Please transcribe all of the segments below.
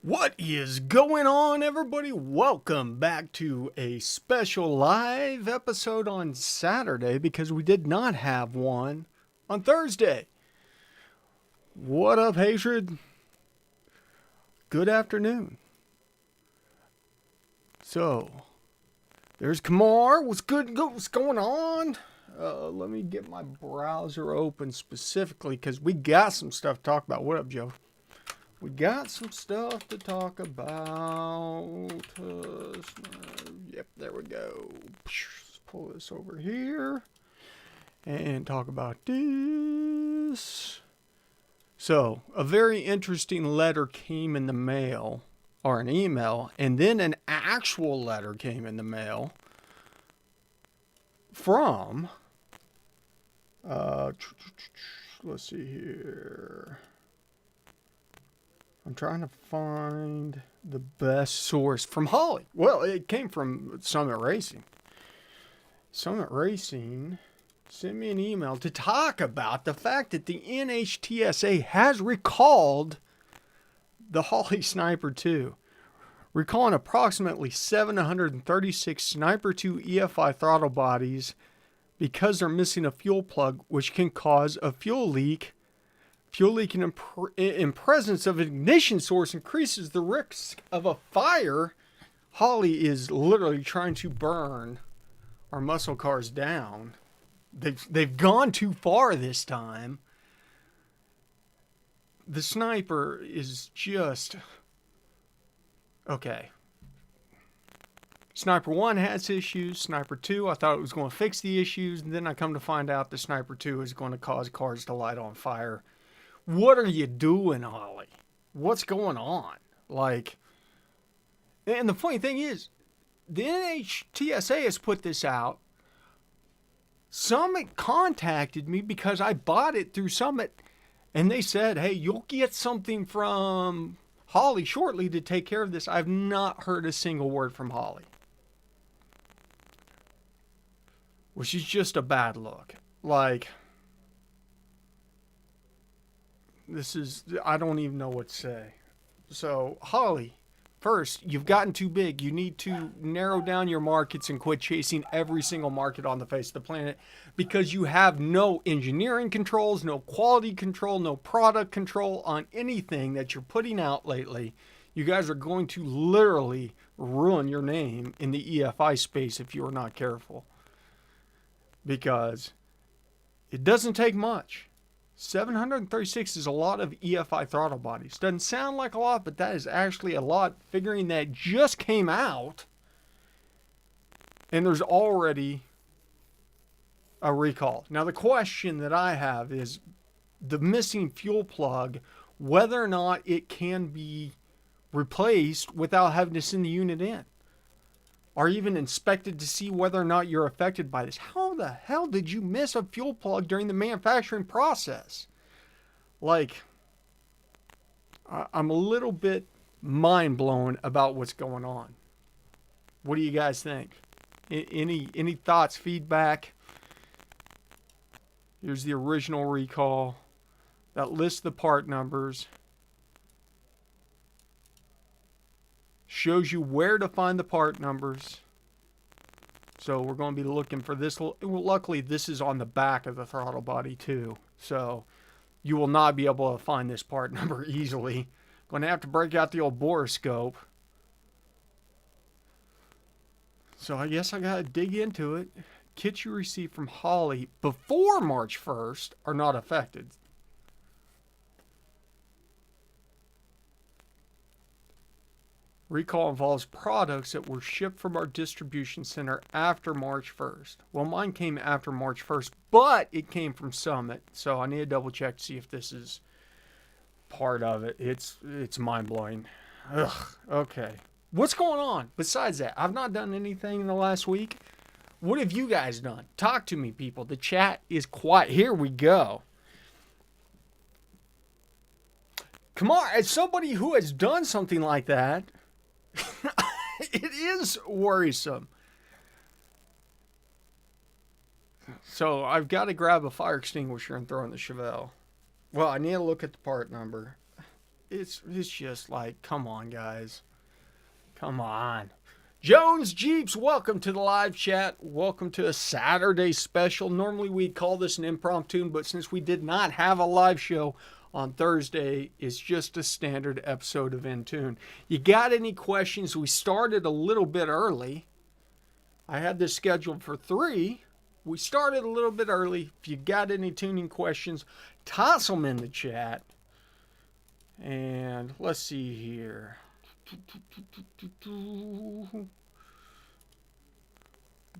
What is going on, everybody? Welcome back to a special live episode on Saturday because we did not have one on Thursday. What up, Hatred? Good afternoon. So, there's Kamar. What's good? What's going on? Let me get my browser open specifically because we got some stuff to talk about. What up, Joe? We got some stuff to talk about. Yep, there we go. Let's pull this over here and talk about this. So, a very interesting letter came in the mail, or an email, and then an actual letter came in the mail from, let's see here. I'm trying to find the best source from Holley. Well, it came from Summit Racing. Summit Racing sent me an email to talk about the fact that the NHTSA has recalled the Holley Sniper 2, recalling approximately 736 Sniper 2 EFI throttle bodies because they're missing a fuel plug, which can cause a fuel leak. Fuel leak in presence of ignition source increases the risk of a fire. Holley is literally trying to burn our muscle cars down. They've gone too far this time. The Sniper is just... okay. Sniper 1 has issues. Sniper 2, I thought it was going to fix the issues. And then I come to find out the Sniper 2 is going to cause cars to light on fire. What are you doing, Holley? What's going on? And the funny thing is, the NHTSA has put this out. Summit contacted me because I bought it through Summit, and they said, hey, you'll get something from Holley shortly to take care of this. I've not heard a single word from Holley, which is just a bad look. I don't even know what to say. So, Holley, first, you've gotten too big. You need to narrow down your markets and quit chasing every single market on the face of the planet because you have no engineering controls, no quality control, no product control on anything that you're putting out lately. You guys are going to literally ruin your name in the EFI space if you are not careful. Because it doesn't take much. 736 is a lot of EFI throttle bodies. Doesn't sound like a lot, but that is actually a lot, figuring that just came out and there's already a recall. Now, the question that I have is the missing fuel plug, whether or not it can be replaced without having to send the unit in, or even inspected to see whether or not you're affected by this. How the hell did you miss a fuel plug during the manufacturing process? I'm a little bit mind blown about what's going on. What do you guys think? Any thoughts, feedback? Here's the original recall that lists the part numbers. Shows you where to find the part numbers. So we're going to be looking for this. Luckily, this is on the back of the throttle body too. So you will not be able to find this part number easily. Going to have to break out the old borescope. So I guess I got to dig into it. Kits you receive from Holley before March 1st are not affected. Recall involves products that were shipped from our distribution center after March 1st. Well, mine came after March 1st, but it came from Summit, so I need to double check to see if this is part of it. It's mind-blowing. Ugh, okay. What's going on besides that? I've not done anything in the last week. What have you guys done? Talk to me, people. The chat is quiet. Here we go. Come on, as somebody who has done something like that, it is worrisome. So I've got to grab a fire extinguisher and throw in the Chevelle. Well, I need to look at the part number. it's just like, come on, guys. Come on. Jones Jeeps, welcome to the live chat. Welcome to a Saturday special. Normally we'd call this an impromptu, but since we did not have a live show on Thursday, it's just a standard episode of InTune. You got any questions? We started a little bit early. I had this scheduled for 3. We started a little bit early. If you got any tuning questions, toss them in the chat. And let's see here.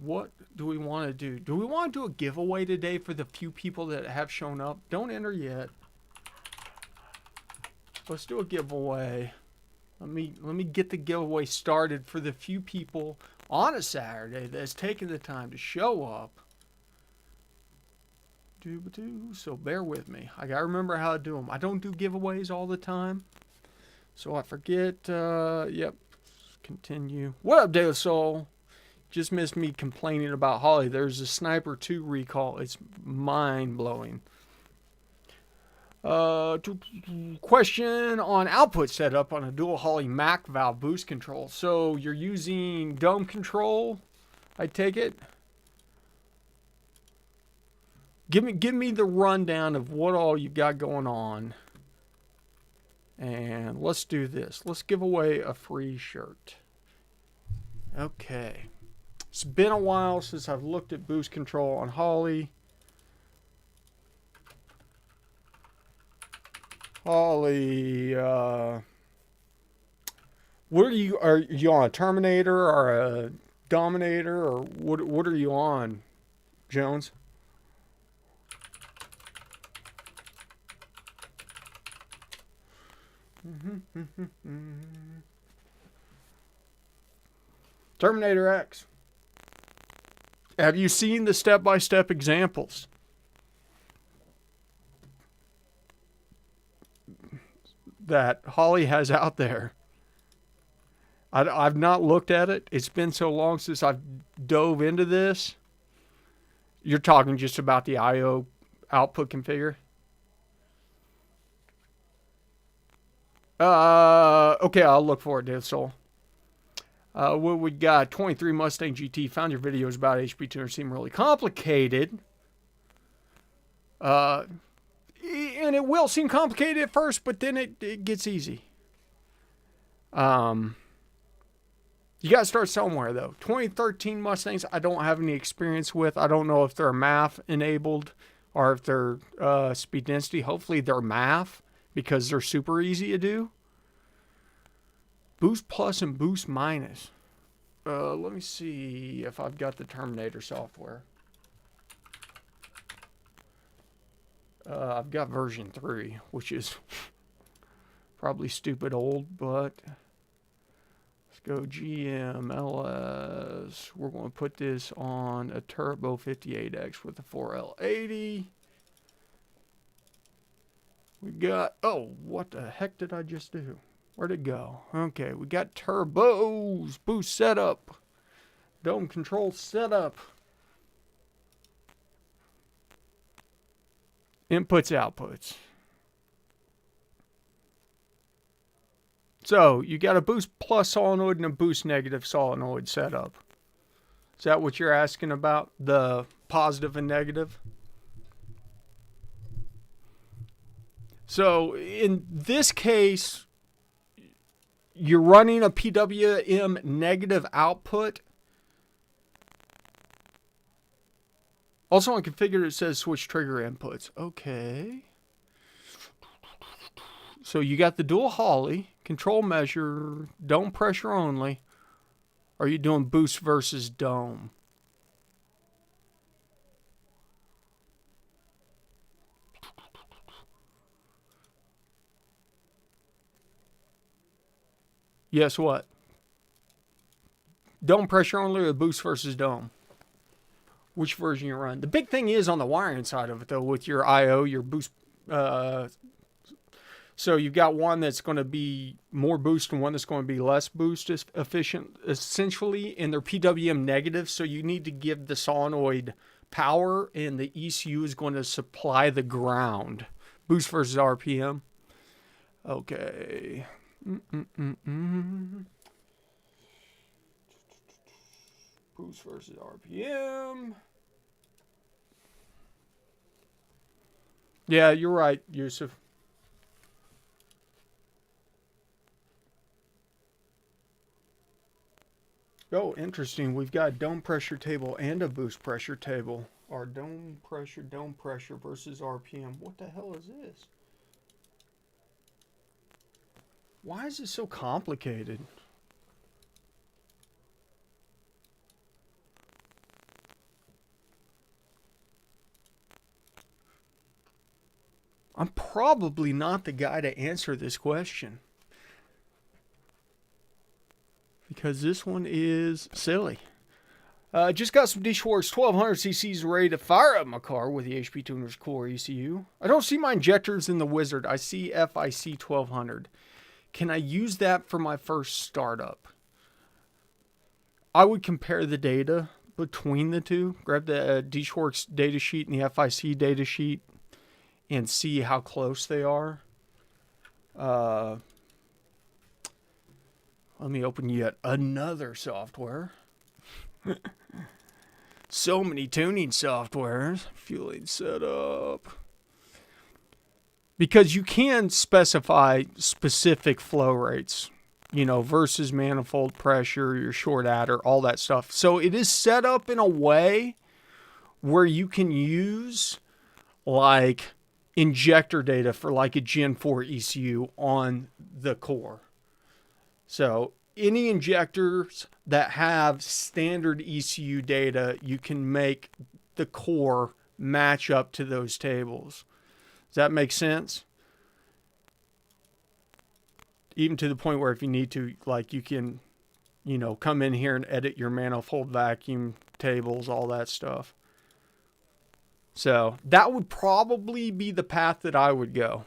What do we want to do? Do we want to do a giveaway today for the few people that have shown up? Don't enter yet. Let's do a giveaway. Let me get the giveaway started for the few people on a Saturday that's taking the time to show up. So bear with me. I gotta remember how to do them. I don't do giveaways all the time, so I forget. Yep. Continue. What up, Daily Soul? Just missed me complaining about Holley. There's a Sniper 2 recall. It's mind-blowing. Question on output setup on a dual Holley Mac valve boost control. So you're using dome control, I take it? Give me the rundown of what all you got going on. And let's do this. Let's give away a free shirt. Okay. It's been a while since I've looked at boost control on Holley. Holley, what are you on a Terminator or a Dominator, or what are you on, Jones? Terminator X. Have you seen the step-by-step examples? That Holley has out there? I've not looked at it. It's been so long since I've dove into this. You're talking just about the I/O output configure? Okay, I'll look for it, Dead Soul. What we got? 23 Mustang GT. Found your videos about HP tuner seem really complicated. And it will seem complicated at first, but then it gets easy. You got to start somewhere, though. 2013 Mustangs, I don't have any experience with. I don't know if they're MAF enabled or if they're speed density. Hopefully they're MAF because they're super easy to do. Boost plus and boost minus. Let me see if I've got the Terminator software. I've got version 3, which is probably stupid old, but let's go GMLS. We're going to put this on a Turbo 58X with a 4L80. We got, oh, what the heck did I just do? Where'd it go? Okay, we got turbos, boost setup, dome control setup, inputs, outputs. So you got a boost plus solenoid and a boost negative solenoid setup. Is that what you're asking about? The positive and negative? So in this case, you're running a PWM negative output. Also on configure it says switch trigger inputs. Okay. So you got the dual Holley, control measure, dome pressure only. Are you doing boost versus dome? Yes, what? Dome pressure only or boost versus dome? Which version you run? The big thing is on the wiring side of it, though, with your I/O, your boost. So you've got one that's going to be more boost and one that's going to be less boost efficient, essentially, and they're PWM negative, so you need to give the solenoid power, and the ECU is going to supply the ground. Boost versus RPM. Okay. Boost versus RPM. Yeah, you're right, Yusuf. Oh, interesting. We've got a dome pressure table and a boost pressure table. Our dome pressure versus RPM. What the hell is this? Why is it so complicated? I'm probably not the guy to answer this question. Because this one is silly. Just got some D Schwartz 1200cc's ready to fire up my car with the HP Tuner's core ECU. I don't see my injectors in the Wizard. I see FIC 1200. Can I use that for my first startup? I would compare the data between the two. Grab the D Schwartz data sheet and the FIC data sheet and see how close they are. Let me open yet another software. So many tuning softwares. Fueling setup. Because you can specify specific flow rates, versus manifold pressure, your short adder, all that stuff. So it is set up in a way where you can use like injector data for like a Gen 4 ECU on the core. So any injectors that have standard ECU data, you can make the core match up to those tables. Does that make sense? Even to the point where if you need to, like you can, come in here and edit your manifold vacuum tables, all that stuff. So that would probably be the path that I would go.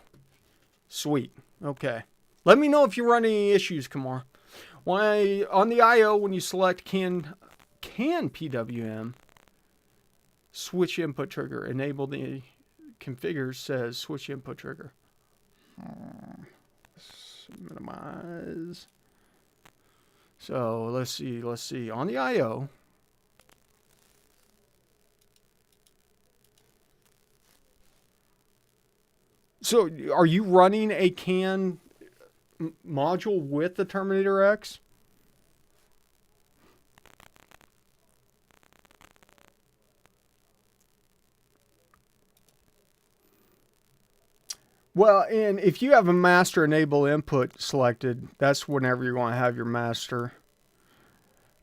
Sweet. Okay. Let me know if you run any issues, Kamar. On the I/O, when you select can PWM, switch input trigger, enable the configure says switch input trigger. Minimize. So let's see. On the I/O, so are you running a CAN module with the Terminator X? Well, and if you have a master enable input selected, that's whenever you're going to have your master.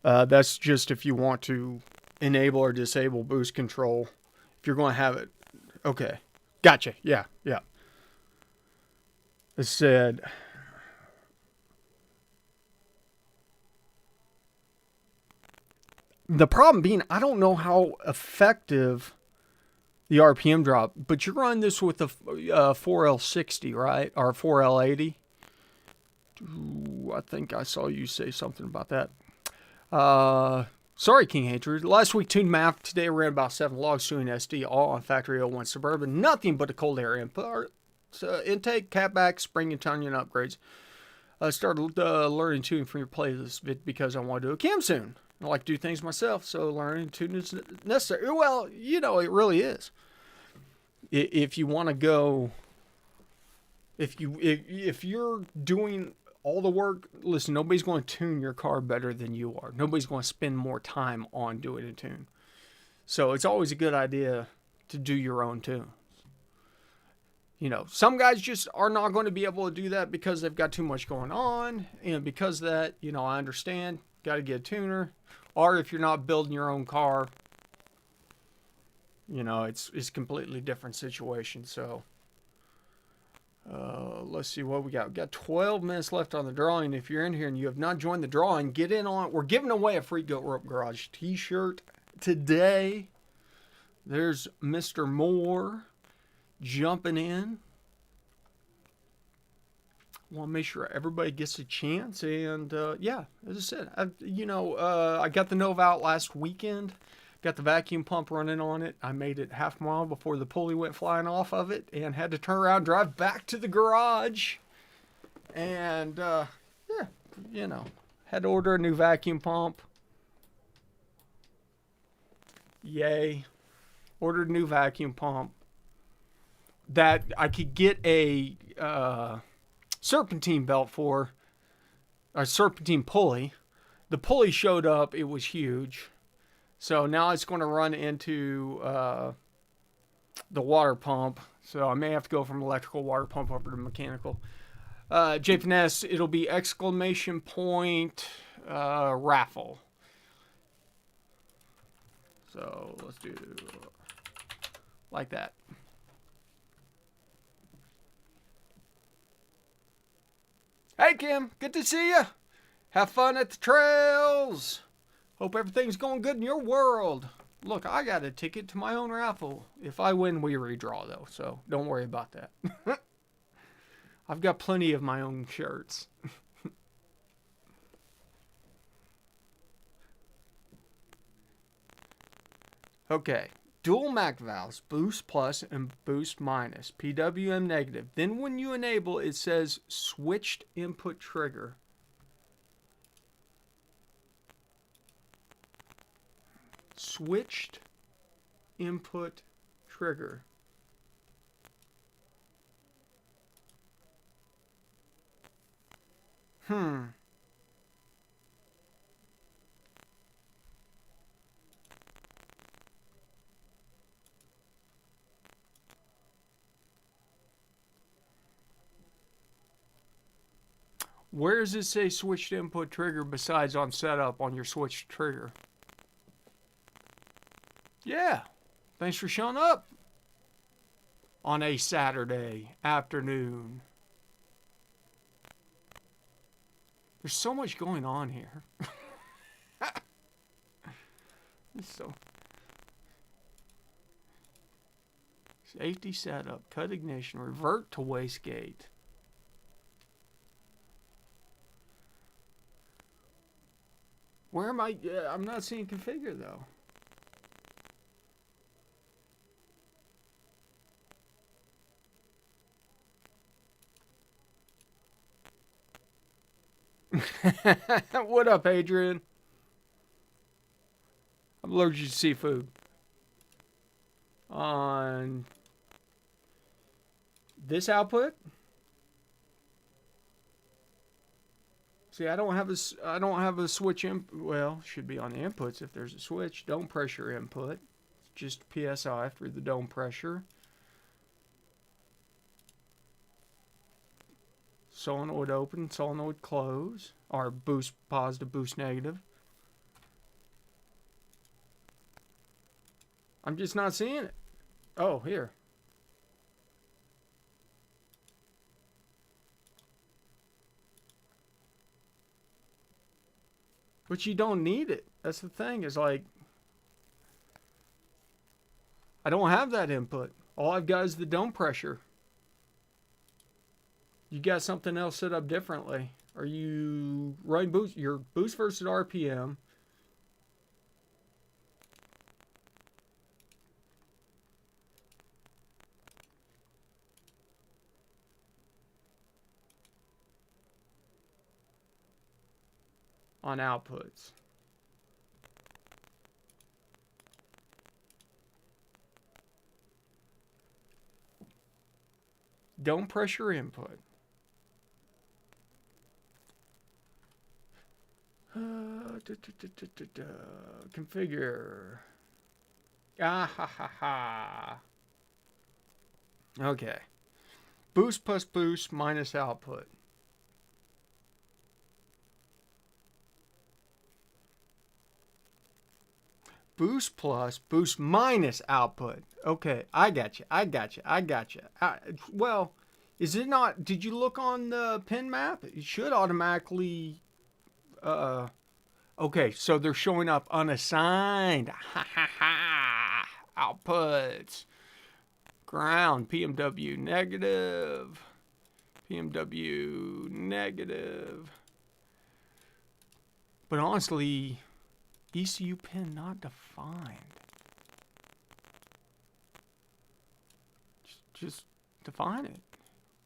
That's just if you want to enable or disable boost control. If you're going to have it. Okay. Gotcha. Yeah. It said... The problem being, I don't know how effective the RPM drop, but you're running this with the 4L60, right? Or 4L80. Ooh, I think I saw you say something about that. Sorry, King Hatred. Last week tuned math. Today I ran about 7 logs tuning SD, all on factory 01 Suburban. Nothing but a cold air input. Intake, catback, spring and onion upgrades. I started learning tuning from your playlist because I want to do a cam soon. I like to do things myself, so learning tuning is necessary. Well, it really is. If you want to go, if you're doing all the work, listen, nobody's going to tune your car better than you are. Nobody's going to spend more time on doing a tune. So it's always a good idea to do your own tunes. Some guys just are not going to be able to do that because they've got too much going on. And because of that, I understand. Got to get a tuner. Or if you're not building your own car, it's a completely different situation. So let's see what we got. We got 12 minutes left on the drawing. If you're in here and you have not joined the drawing, get in on it. We're giving away a free Goat Rope Garage t-shirt today. There's Mr. Moore jumping in. Want to make sure everybody gets a chance, and as I said, I got the Nova out last weekend, got the vacuum pump running on it. I made it half a mile before the pulley went flying off of it, and had to turn around and drive back to the garage And, yeah, you know, had to order a new vacuum pump. Yay. Ordered a new vacuum pump that I could get a serpentine belt for, a serpentine pulley. The pulley showed up, it was huge. So now it's going to run into the water pump. So I may have to go from electrical water pump over to mechanical. JFNS, it'll be exclamation point raffle. So let's do like that. Hey Kim, good to see you. Have fun at the trails. Hope everything's going good in your world. Look, I got a ticket to my own raffle. If I win, we redraw though, so don't worry about that. I've got plenty of my own shirts. Okay, dual MAC valves, boost plus and boost minus, PWM negative. Then when you enable, it says switched input trigger. Switched input trigger. Where does it say switched input trigger besides on setup on your switched trigger? Yeah. Thanks for showing up on a Saturday afternoon. There's so much going on here. So, safety setup, cut ignition, revert to wastegate. Where am I? I'm not seeing configure though. What up, Adrian? I'm allergic to seafood. On this output? See, I don't have a switch input. Well, should be on the inputs if there's a switch. Dome pressure input. Just PSI for the dome pressure. Solenoid open, solenoid close. Or boost positive, boost negative. I'm just not seeing it. Oh, here. But you don't need it. That's the thing. Is like, I don't have that input. All I've got is the dome pressure. You got something else set up differently. Are you running boost? Your boost versus RPM. On outputs. Dome pressure input. Configure. Ah ha ha ha. Okay. Boost plus boost minus output. Boost plus boost minus output. Okay, I got you. Well, is it not? Did you look on the pin map? It should automatically. Okay, so they're showing up unassigned. Ha ha ha. Outputs. Ground. PMW negative. PMW negative. But honestly, ECU pin not defined. Just define it.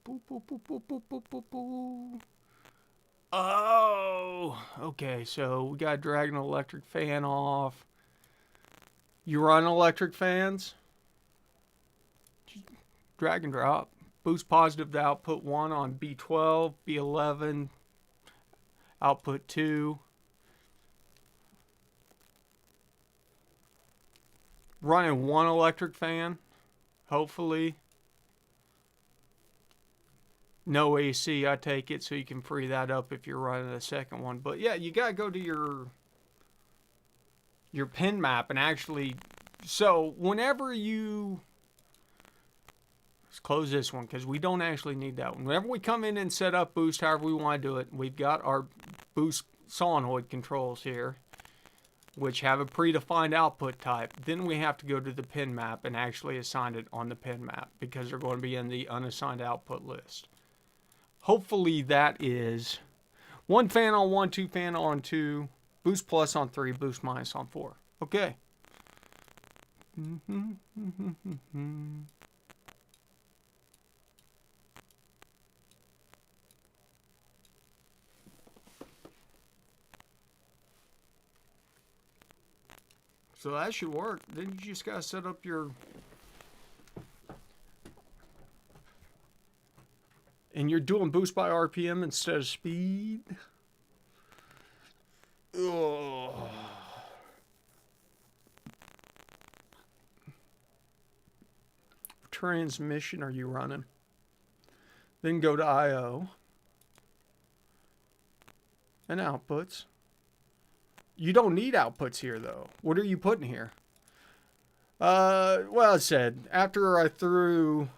Boop, boop, boop, boop, boop, boop, boop, boop. Oh, okay. So we got to drag an electric fan off. You run electric fans? Drag and drop. Boost positive to output 1 on B12, B11, output 2. Running 1 electric fan, hopefully. No AC, I take it, so you can free that up if you're running a second one. But yeah, you gotta go to your pin map and actually. So whenever you, let's close this one because we don't actually need that one. Whenever we come in and set up boost, however we want to do it, we've got our boost solenoid controls here, which have a predefined output type. Then we have to go to the pin map and actually assign it on the pin map because they're going to be in the unassigned output list. Hopefully that is 1 fan on 1, 2 fan on 2, boost plus on 3, boost minus on 4. Okay. So that should work. Then you just gotta set up your. And you're doing boost by RPM instead of speed. Ugh. Transmission are you running? Then go to I/O and outputs. You don't need outputs here though. What are you putting here? Well, I said after I threw.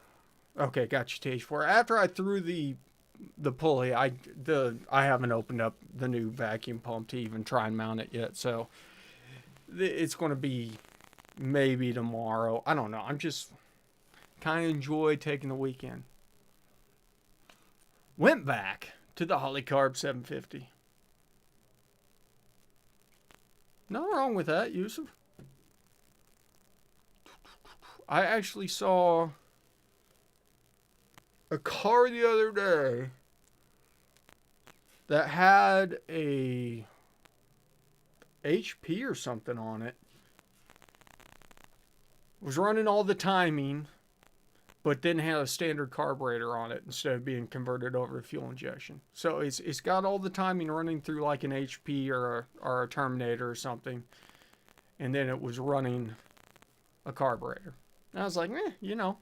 Okay, got you stage 4. After I threw the pulley, I haven't opened up the new vacuum pump to even try and mount it yet. So it's going to be maybe tomorrow. I don't know. I'm just kind of enjoy taking the weekend. Went back to the Holley Carb 750. Nothing wrong with that, Yusuf. I actually saw a car the other day that had a HP or something on it. Was running all the timing, but then had a standard carburetor on it instead of being converted over to fuel injection. So it's got all the timing running through like an HP or a Terminator or something, and then it was running a carburetor. And I was like, you know.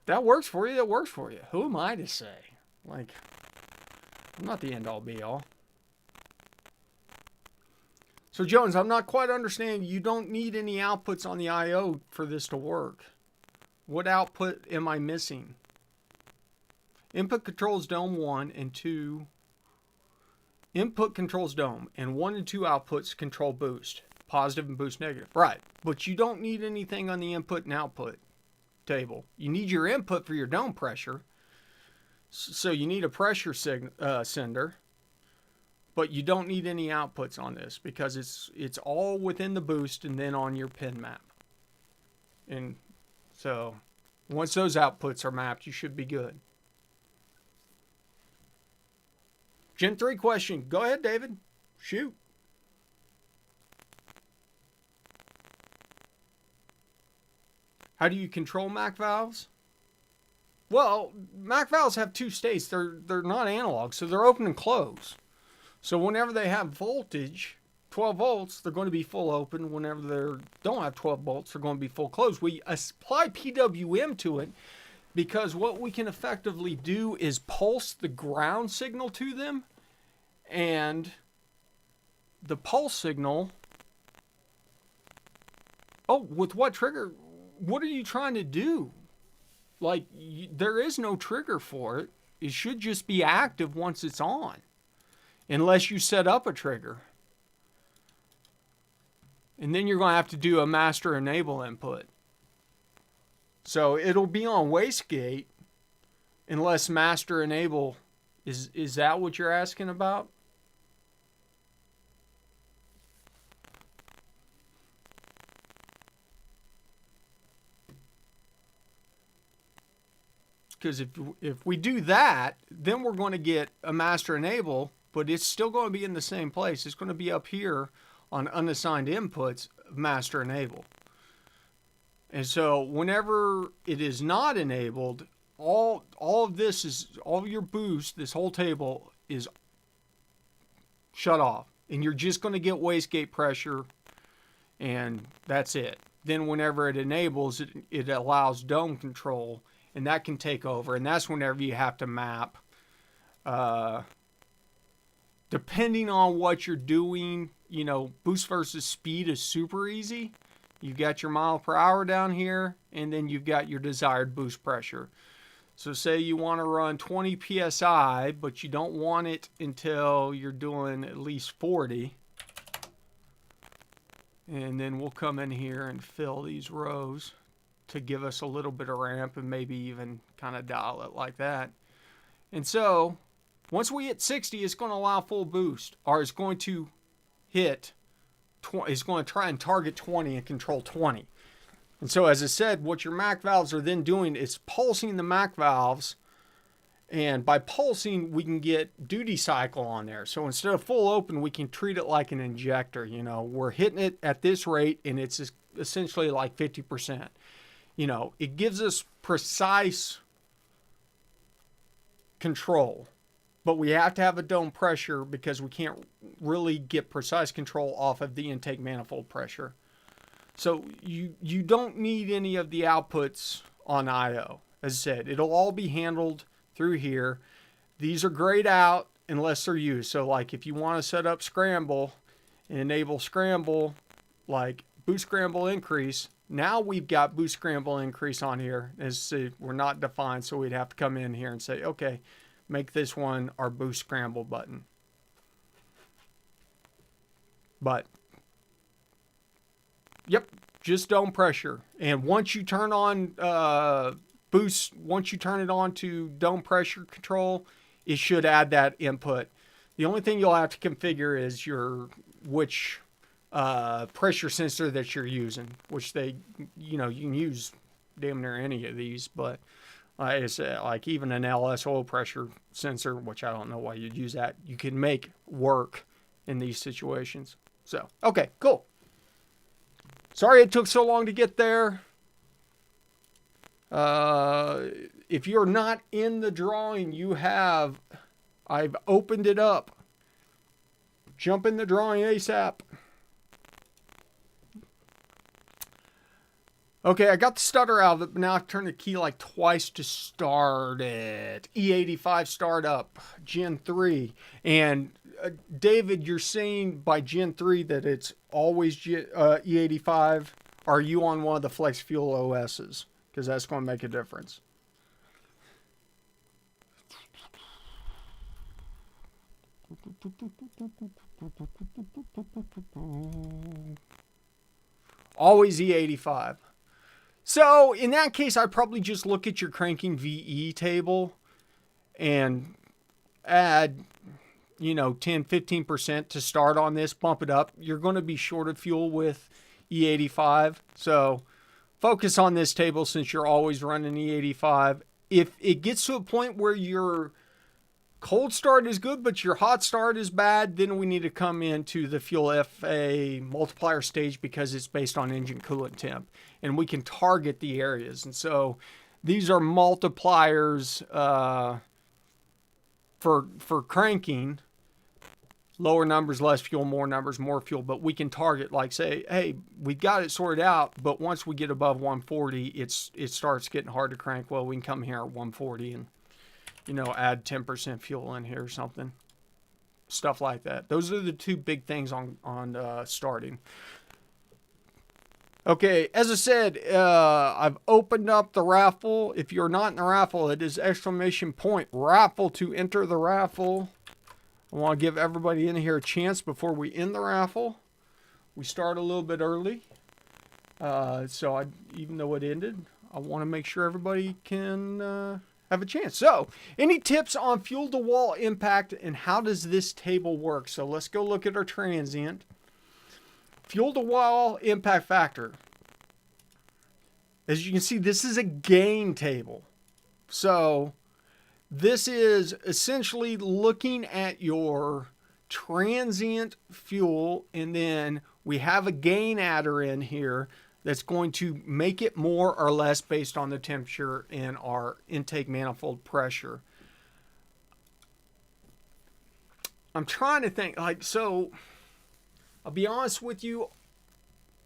That works for you, that works for you. Who am I to say? Like, I'm not the end-all be-all. So, Jones, I'm not quite understanding. You don't need any outputs on the I/O for this to work. What output am I missing? Input controls dome 1 and 2. Input controls dome, and 1 and 2 outputs control boost. Positive and boost negative. Right, but you don't need anything on the input and output table. You need your input for your dome pressure, so you need a pressure sender, but you don't need any outputs on this because it's all within the boost and then on your pin map. And so once those outputs are mapped, you should be good. Gen 3 question. Go ahead, David. Shoot. How do you control MAC valves? Well, MAC valves have 2 states. They're not analog, so they're open and close. So whenever they have voltage, 12 volts, they're going to be full open. Whenever they don't have 12 volts, they're going to be full closed. We apply PWM to it because what we can effectively do is pulse the ground signal to them, and the pulse signal. Oh, with what trigger? What are you trying to do? Like, there is no trigger for it. It should just be active once it's on. Unless you set up a trigger. And then you're going to have to do a master enable input. So it'll be on wastegate unless master enable. Is that what you're asking about? because if we do that, then we're going to get a master enable, but it's still going to be in the same place. It's going to be up here on unassigned inputs, master enable. And so whenever it is not enabled, all of this is, all of your boost, this whole table is shut off. And you're just going to get wastegate pressure, and that's it. Then whenever it enables, it allows dome control, and that can take over. And that's whenever you have to map. Depending on what you're doing, you know, boost versus speed is super easy. You've got your mile per hour down here, and then you've got your desired boost pressure. So say you want to run 20 PSI, but you don't want it until you're doing at least 40. And then we'll come in here and fill these rows to give us a little bit of ramp and maybe even kind of dial it like that. And so once we hit 60, it's going to allow full boost, or it's going to hit, it's going to try and target 20 and control 20. And so, as I said, what your MAC valves are then doing is pulsing the MAC valves. And by pulsing, we can get duty cycle on there. So instead of full open, we can treat it like an injector. You know, we're hitting it at this rate, and it's essentially like 50%. You know, it gives us precise control. But we have to have a dome pressure because we can't really get precise control off of the intake manifold pressure. So you don't need any of the outputs on I/O. As I said, it'll all be handled through here. These are grayed out unless they're used. So like if you want to set up scramble and enable scramble, like boost scramble increase, now we've got boost scramble increase on here. As we're not defined, so we'd have to come in here and say, okay, make this one our boost scramble button. But yep, just dome pressure. And once you turn on boost, once you turn it on to dome pressure control, it should add that input. The only thing you'll have to configure is which pressure sensor that you're using, which you can use damn near any of these, but it's like even an LS oil pressure sensor, which I don't know why you'd use that, you can make work in these situations. So, okay, cool. Sorry it took so long to get there. If you're not in the drawing, I've opened it up. Jump in the drawing ASAP. Okay, I got the stutter out of it, but now I've turned the key like twice to start it. E85 startup, Gen 3. And David, you're saying by Gen 3 that it's always E85. Are you on one of the Flex Fuel OSs? Because that's going to make a difference. Always E85. So in that case, I'd probably just look at your cranking VE table and add, 10-15% to start on this, bump it up. You're going to be short of fuel with E85. So focus on this table since you're always running E85. If it gets to a point where your cold start is good, but your hot start is bad, then we need to come into the Fuel FA multiplier stage because it's based on engine coolant temp. And we can target the areas. And so these are multipliers for cranking. Lower numbers, less fuel, more numbers, more fuel. But we can target, like say, hey, we've got it sorted out, but once we get above 140, it starts getting hard to crank. Well, we can come here at 140 and, add 10% fuel in here or something. Stuff like that. Those are the two big things on starting. Okay, as I said, I've opened up the raffle. If you're not in the raffle, it is !raffle to enter the raffle. I want to give everybody in here a chance before we end the raffle. We start a little bit early. Even though it ended, I want to make sure everybody can have a chance. So, any tips on fuel to wall impact and how does this table work? So let's go look at our transient. Fuel to wall impact factor. As you can see, this is a gain table. So this is essentially looking at your transient fuel, and then we have a gain adder in here that's going to make it more or less based on the temperature and our intake manifold pressure. I'm trying to think, like, so I'll be honest with you,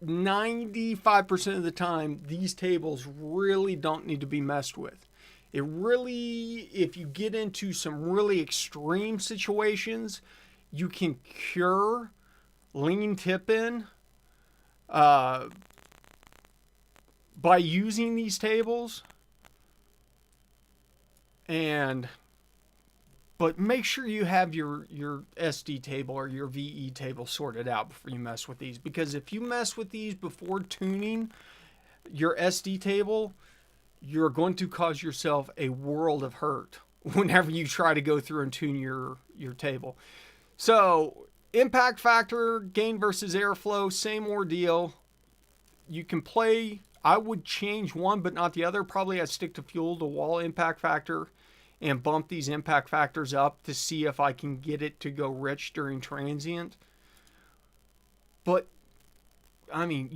95% of the time, these tables really don't need to be messed with. It really, if you get into some really extreme situations, you can cure lean tip-in by using these tables. But make sure you have your SD table or your VE table sorted out before you mess with these. Because if you mess with these before tuning your SD table, you're going to cause yourself a world of hurt whenever you try to go through and tune your table. So, impact factor, gain versus airflow, same ordeal. You can play, I would change one but not the other. Probably I'd stick to fuel to wall impact factor and bump these impact factors up to see if I can get it to go rich during transient. But, I mean,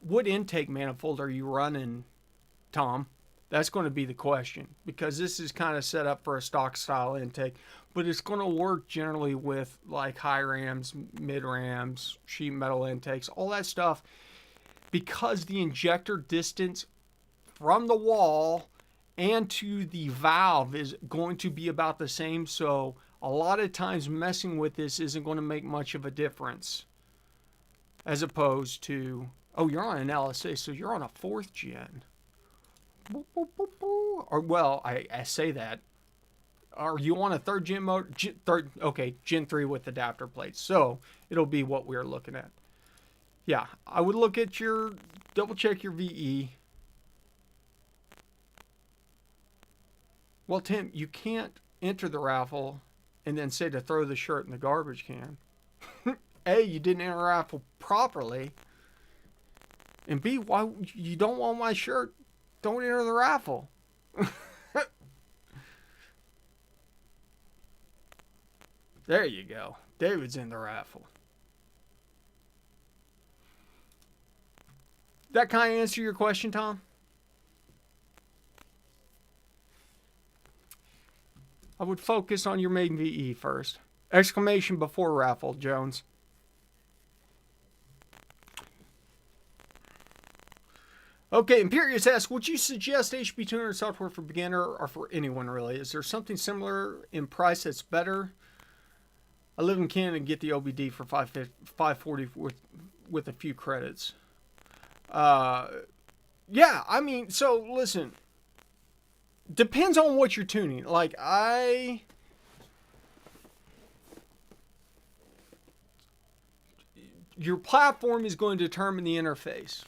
what intake manifold are you running, Tom? That's going to be the question, because this is kind of set up for a stock style intake, but it's going to work generally with like high rams, mid rams, sheet metal intakes, all that stuff, because the injector distance from the wall and to the valve is going to be about the same. So a lot of times messing with this isn't going to make much of a difference, as opposed to, oh, you're on an LSA, so you're on a 4th gen. Or, well, I say that. Are you on a 3rd gen motor? Gen 3 with adapter plates. So it'll be what we're looking at. Yeah, I would look at double check your VE. Well, Tim, you can't enter the raffle and then say to throw the shirt in the garbage can. A, you didn't enter the raffle properly. And B, why you don't want my shirt? Don't enter the raffle. There you go. David's in the raffle. That kind of answer your question, Tom? I would focus on your main VE first. Exclamation before raffle, Jones. Okay, Imperious asks, would you suggest HP Tuner software for beginner or for anyone really? Is there something similar in price that's better? I live in Canada and get the OBD for $540 with a few credits. Yeah, I mean, so listen. Depends on what you're tuning. Like, your platform is going to determine the interface.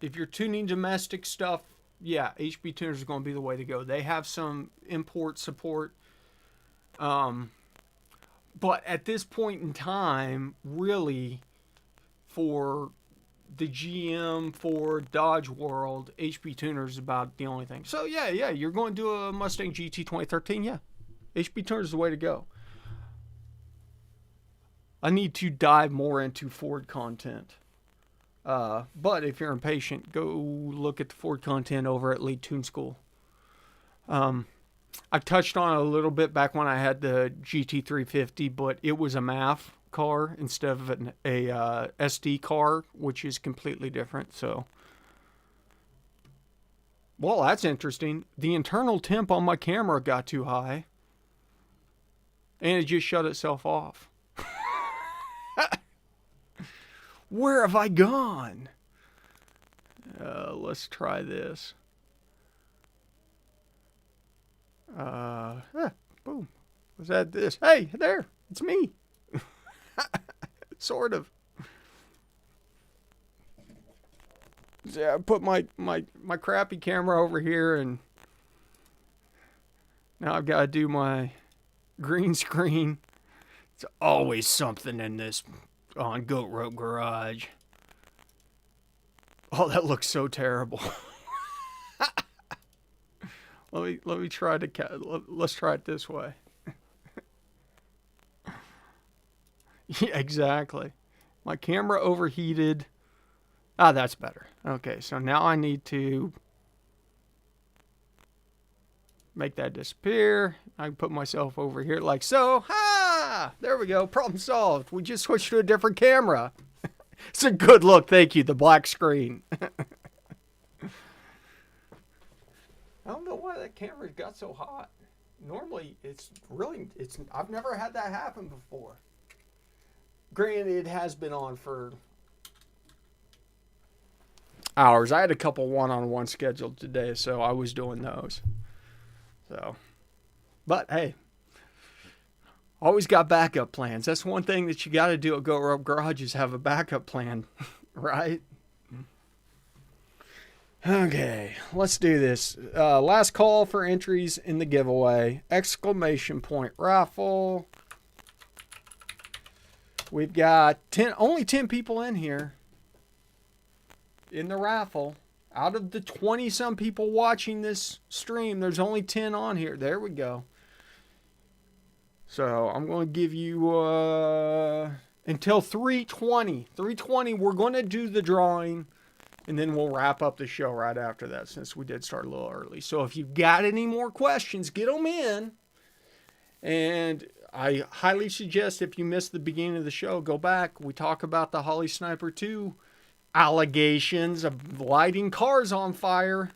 If you're tuning domestic stuff, yeah, HP tuners are going to be the way to go. They have some import support. But at this point in time, really, for the GM, Ford, Dodge world, HP tuner is about the only thing. So yeah, you're going to do a Mustang GT 2013, yeah. HP tuner is the way to go. I need to dive more into Ford content. But if you're impatient, go look at the Ford content over at Lead Tune School. I touched on it a little bit back when I had the GT350, but it was a MAF car instead of a SD car, which is completely different. So, well, that's interesting. The internal temp on my camera got too high, and it just shut itself off. Where have I gone? Let's try this. Boom. Was that this? Hey, there. It's me. Sort of. Yeah, I put my crappy camera over here, and now I've got to do my green screen. It's always something in this on Goat Rope Garage. Oh, that looks so terrible. Let me try to let's try it this way. Yeah, exactly. My camera overheated. Ah, that's better. Okay, so now I need to make that disappear. I can put myself over here like so. Ha! There we go. Problem solved. We just switched to a different camera. It's a good look. Thank you. The black screen. I don't know why that camera got so hot. Normally, I've never had that happen before. Granted, it has been on for hours. I had a couple one-on-one scheduled today, so I was doing those. So, but hey, always got backup plans. That's one thing that you got to do at Go Rope Garage is have a backup plan, right? Okay, let's do this. Last call for entries in the giveaway. Exclamation point raffle. We've got only 10 people in here in the raffle. Out of the 20-some people watching this stream, there's only 10 on here. There we go. So I'm going to give you until 3:20. 3:20, we're going to do the drawing, and then we'll wrap up the show right after that since we did start a little early. So if you've got any more questions, get them in. And I highly suggest if you missed the beginning of the show, go back. We talk about the Holley Sniper 2 allegations of lighting cars on fire.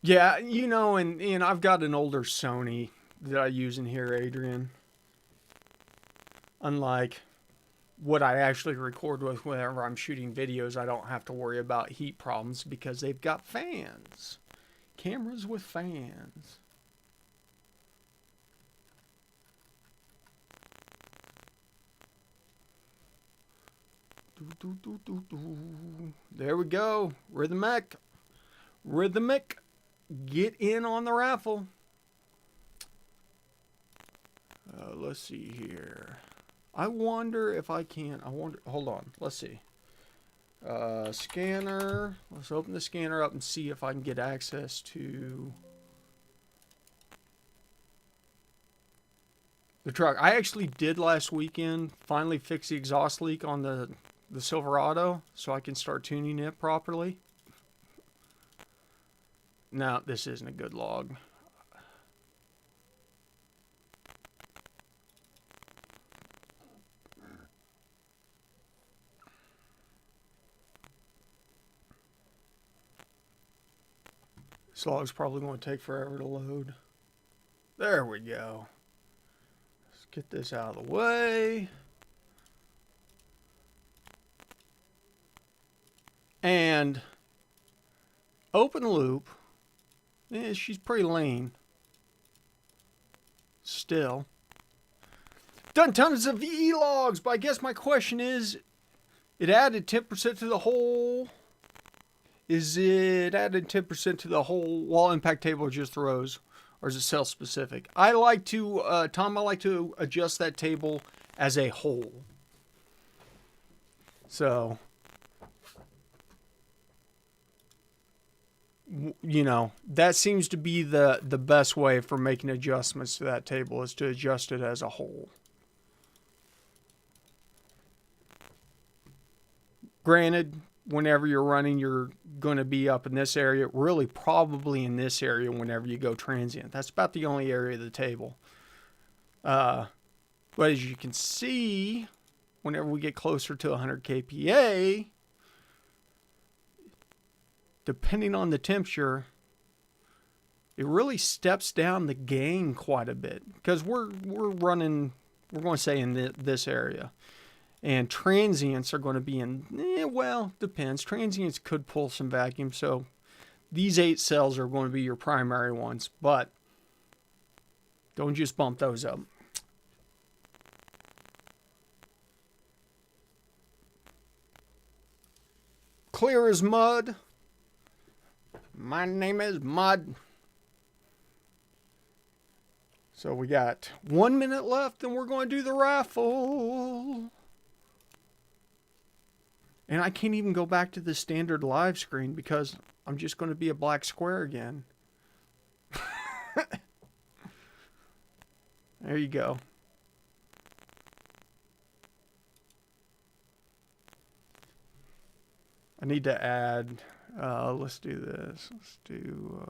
Yeah, you know, and I've got an older Sony that I use in here, Adrian. Unlike what I actually record with whenever I'm shooting videos, I don't have to worry about heat problems because they've got fans. Cameras with fans. There we go. Rhythmic. Get in on the raffle. Let's see here. I wonder if I can. Hold on. Let's see. Scanner. Let's open the scanner up and see if I can get access to the truck. I actually did last weekend finally fix the exhaust leak on the Silverado so I can start tuning it properly. No, this isn't a good log. This log's probably going to take forever to load. There we go. Let's get this out of the way. And open loop. Yeah, she's pretty lean. Still. Done tons of VE logs, but I guess my question is, it added 10% to the whole. Is it added 10% to the whole wall impact table or just the rows? Or is it cell specific? I like to, Tom, I like to adjust that table as a whole. So, you know, that seems to be the best way for making adjustments to that table is to adjust it as a whole. Granted, whenever you're running, you're going to be up in this area, really probably in this area whenever you go transient. That's about the only area of the table. But as you can see, whenever we get closer to 100 kPa, depending on the temperature, it really steps down the gain quite a bit because we're running, we're going to say in this area. And transients are going to be in, well, depends. Transients could pull some vacuum. So these 8 cells are going to be your primary ones. But don't just bump those up. Clear as mud. My name is Mud. So we got 1 minute left and we're going to do the raffle. And I can't even go back to the standard live screen because I'm just going to be a black square again. There you go. I need to add, let's do this. Let's do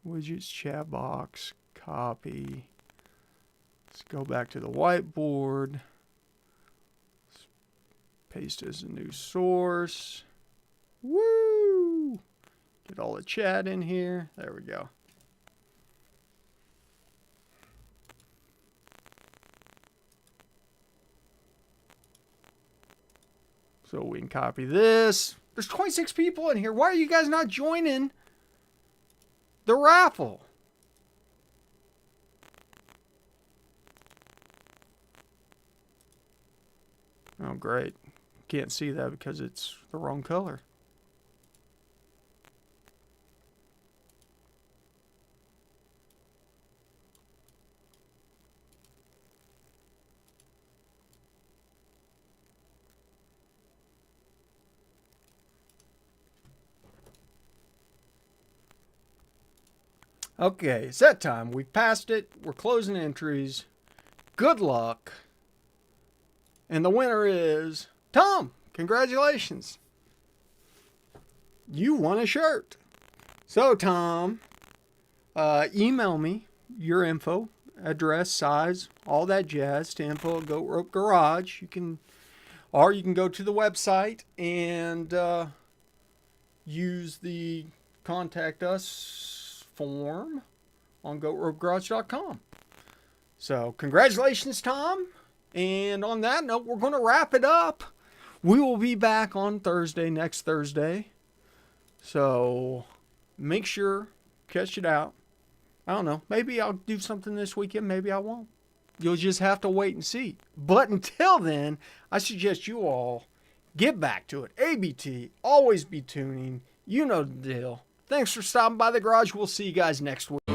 widgets, chat box, copy. Let's go back to the whiteboard. Let's paste as a new source. Woo! Get all the chat in here. There we go. So we can copy this. There's 26 people in here. Why are you guys not joining the raffle? Oh, great. Can't see that because it's the wrong color. Okay, it's that time. We passed it. We're closing entries. Good luck. And the winner is Tom. Congratulations. You won a shirt. So, Tom, email me your info, address, size, all that jazz to info at Goat Rope Garage. You can go to the website and use the contact us form on goatropegarage.com. So, congratulations, Tom. And on that note, we're going to wrap it up. We will be back on Thursday, next Thursday. So, make sure, catch it out. I don't know. Maybe I'll do something this weekend. Maybe I won't. You'll just have to wait and see. But until then, I suggest you all get back to it. ABT, always be tuning. You know the deal. Thanks for stopping by the garage. We'll see you guys next week.